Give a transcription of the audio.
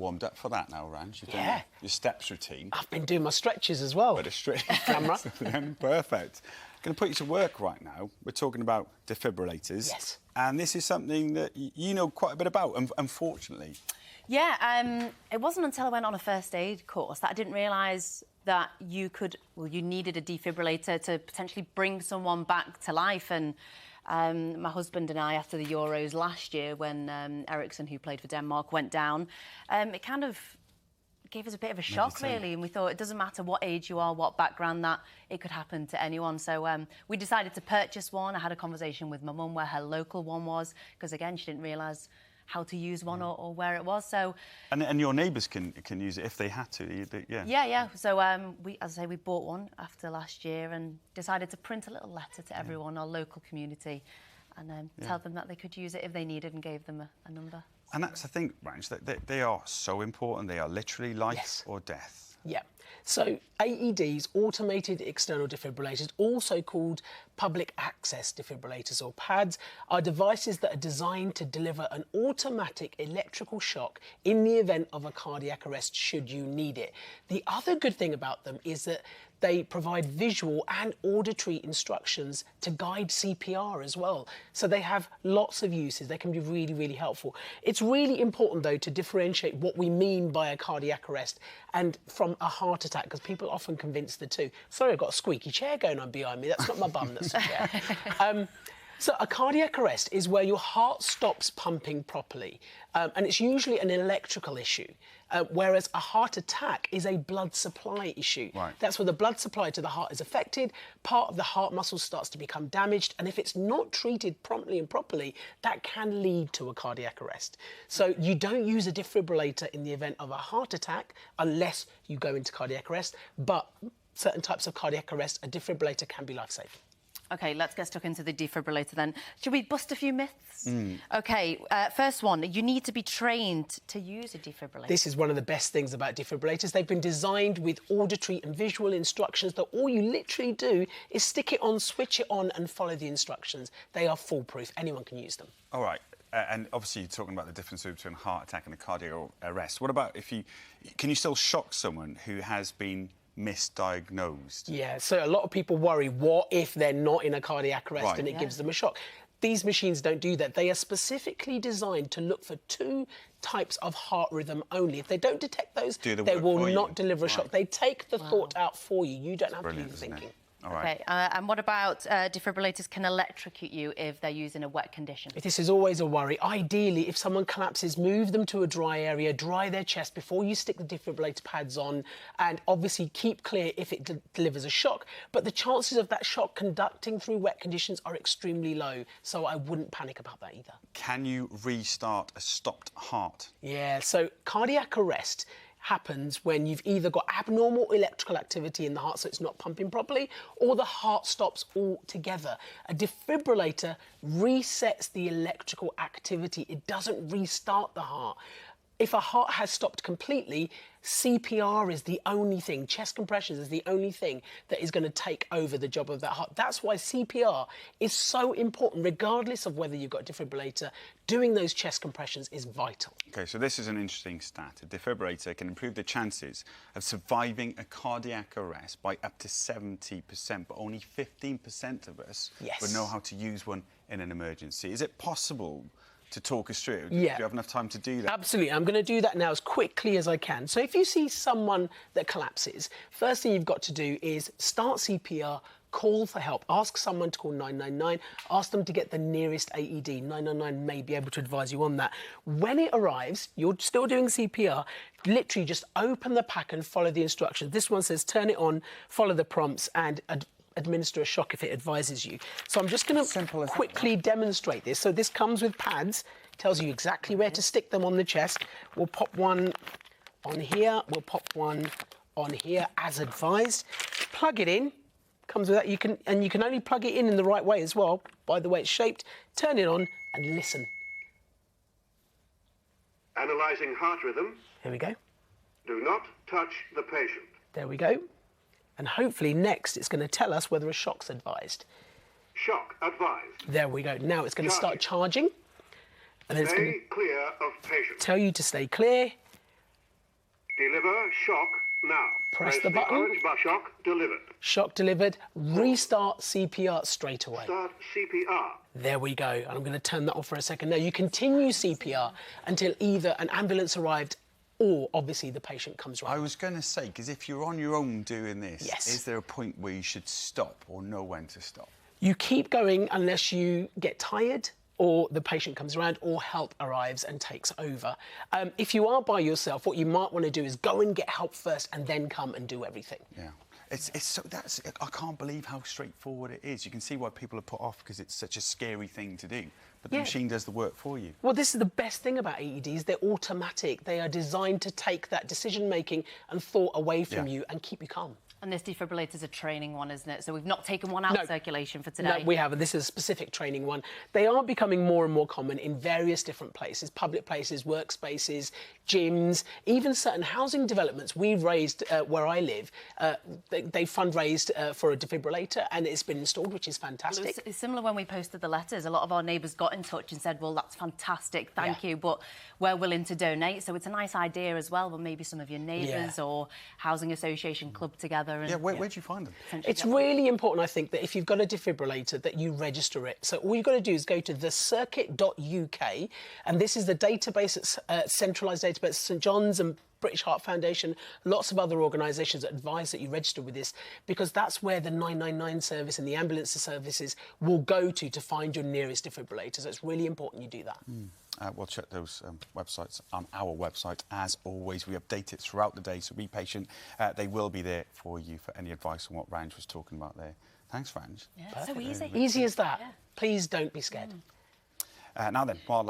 warmed up for that now, Ranj. You've done your steps routine. I've been doing my stretches as well. But a stretch camera. Perfect. Going to put you to work right now. We're talking about defibrillators. Yes. And this is something that you know quite a bit about, unfortunately. Yeah, it wasn't until I went on a first aid course that I didn't realise that you needed a defibrillator to potentially bring someone back to life. And my husband and I, after the Euros last year, when Eriksson, who played for Denmark, went down, it kind of gave us a bit of a shock, really, and we thought it doesn't matter what age you are, what background, that it could happen to anyone. So we decided to purchase one. I had a conversation with my mum where her local one was, because, again, she didn't realise how to use one or where it was. So and your neighbours can use it if they had to. Yeah. So we, as I say, we bought one after last year and decided to print a little letter to everyone, our local community, and tell them that they could use it if they needed, and gave them a number. And that's the thing, Ranj, that they are so important. They are literally life or death. Yeah. So AEDs, automated external defibrillators, also called public access defibrillators or PADs, are devices that are designed to deliver an automatic electrical shock in the event of a cardiac arrest should you need it. The other good thing about them is that they provide visual and auditory instructions to guide CPR as well. So they have lots of uses. They can be really, really helpful. It's really important, though, to differentiate what we mean by a cardiac arrest and from a heart attack, because people often convince the two. Sorry, I've got a squeaky chair going on behind me. That's not my bum, that's the chair. So a cardiac arrest is where your heart stops pumping properly, and it's usually an electrical issue, whereas a heart attack is a blood supply issue. Right. That's where the blood supply to the heart is affected, part of the heart muscle starts to become damaged, and if it's not treated promptly and properly, that can lead to a cardiac arrest. So you don't use a defibrillator in the event of a heart attack unless you go into cardiac arrest, but certain types of cardiac arrest, a defibrillator can be life-saving. OK, let's get stuck into the defibrillator then. Should we bust a few myths? OK, first one, you need to be trained to use a defibrillator. This is one of the best things about defibrillators. They've been designed with auditory and visual instructions that all you literally do is stick it on, switch it on and follow the instructions. They are foolproof. Anyone can use them. All right. And obviously you're talking about the difference between a heart attack and a cardiac arrest. What about can you still shock someone who has been misdiagnosed? Yeah, so a lot of people worry, what if they're not in a cardiac arrest and it gives them a shock? These machines don't do that. They are specifically designed to look for two types of heart rhythm only. If they don't detect those, they will not deliver a shock. They take the thought out for you. You don't have to do the thinking. All right. OK, and what about defibrillators can electrocute you if they're used in a wet condition? This is always a worry. Ideally, if someone collapses, move them to a dry area, dry their chest before you stick the defibrillator pads on, and obviously keep clear if it delivers a shock. But the chances of that shock conducting through wet conditions are extremely low, so I wouldn't panic about that either. Can you restart a stopped heart? Yeah, so cardiac arrest happens when you've either got abnormal electrical activity in the heart, so it's not pumping properly, or the heart stops altogether. A defibrillator resets the electrical activity. It doesn't restart the heart. If a heart has stopped completely, CPR is the only thing, chest compressions is the only thing that is going to take over the job of that heart. That's why CPR is so important, regardless of whether you've got a defibrillator. Doing those chest compressions is vital. OK, so this is an interesting stat. A defibrillator can improve the chances of surviving a cardiac arrest by up to 70%, but only 15% of us would know how to use one in an emergency. Is it possible to talk us through? Do you have enough time to do that? Absolutely. I'm going to do that now as quickly as I can. So if you see someone that collapses, first thing you've got to do is start CPR, call for help. Ask someone to call 999. Ask them to get the nearest AED. 999 may be able to advise you on that. When it arrives, you're still doing CPR, literally just open the pack and follow the instructions. This one says turn it on, follow the prompts and administer a shock if it advises you. So I'm just going to quickly demonstrate this. So this comes with pads, tells you exactly where to stick them on the chest. We'll pop one on here, we'll pop one on here as advised. Plug it in, comes with that. You can only plug it in the right way as well, by the way it's shaped. Turn it on and listen. Analysing heart rhythm. Here we go. Do not touch the patient. There we go. And hopefully next it's going to tell us whether a shock's advised. Shock advised. There we go. Now it's going to start charging. And then it's going to clear of patient. Tell you to stay clear. Deliver shock now. Press the button. Orange bar shock delivered. Shock delivered. Restart CPR straight away. Start CPR. There we go. And I'm going to turn that off for a second. Now, you continue CPR until either an ambulance arrived or, obviously, the patient comes right. I was going to say, because if you're on your own doing this, Yes. is there a point where you should stop or know when to stop? You keep going unless you get tired or the patient comes around or help arrives and takes over. If you are by yourself, what you might want to do is go and get help first and then come and do everything. Yeah. I can't believe how straightforward it is. You can see why people are put off because it's such a scary thing to do. But the machine does the work for you. Well, this is the best thing about AEDs. They're automatic. They are designed to take that decision-making and thought away from you and keep you calm. And this defibrillator is a training one, isn't it? So we've not taken one out of circulation for today. No, we haven't. This is a specific training one. They are becoming more and more common in various different places, public places, workspaces, gyms, even certain housing developments. We've raised, where I live, they fundraised for a defibrillator and it's been installed, which is fantastic. It's similar when we posted the letters. A lot of our neighbours got in touch and said, well, that's fantastic, thank you, but we're willing to donate. So it's a nice idea as well, but maybe some of your neighbours or housing association club together. And, where do you find them? It's really important, I think, that if you've got a defibrillator, that you register it. So all you've got to do is go to thecircuit.uk, and this is the database, centralised database, St John's and British Heart Foundation, lots of other organisations advise that you register with this because that's where the 999 service and the ambulance services will go to find your nearest defibrillator. So it's really important you do that. We'll check those websites on our website. As always, we update it throughout the day, so be patient. They will be there for you for any advice on what Ranj was talking about there. Thanks, Ranj. Yeah, so easy. Easy as that. Please don't be scared. Now then, while